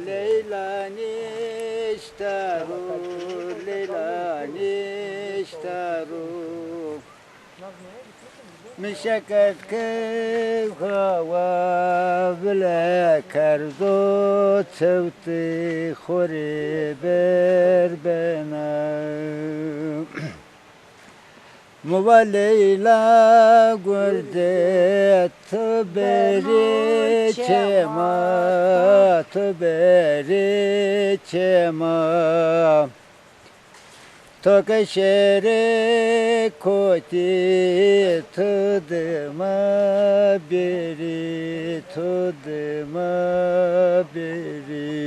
Leyla niştaru, Leyla niştaru. Mişeket ke hava bile kardo çevti khori berbena. Muva Leyla gurde tuberi çema, tuberi çema. Tokeşere koti tudıma beri, tudıma beri.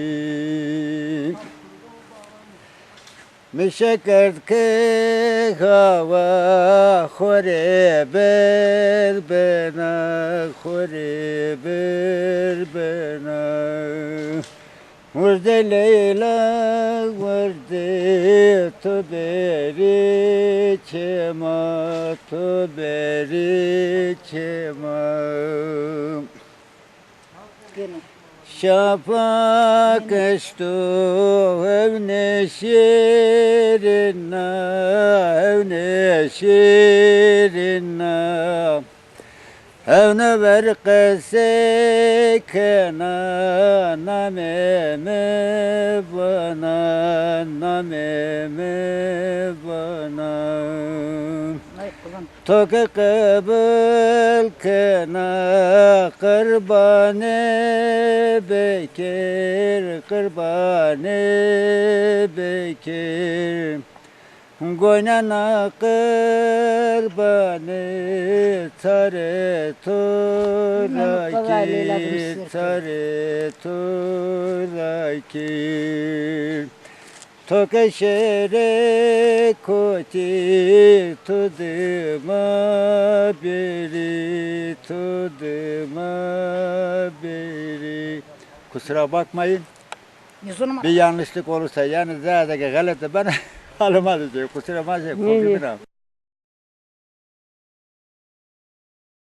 Mişeket ke hava khore berbena, khore berbena. Vurde Leyla vurde tuberi çema, tuberi çema. Şafak eştu evne şirinna, evne şirinna. Evne verkese kena nameme bana, nameme bana. Toke kabul kena kurbane bekir, kurbane bekir. Goynana kurbane tare turakir, tare turakir. Tokeşere koti tudıma beri, tudıma beri. Kusura bakmayın. Bir yanlışlık olursa yani zadaki galata bana alamadı diyor. Kusura bakmayın.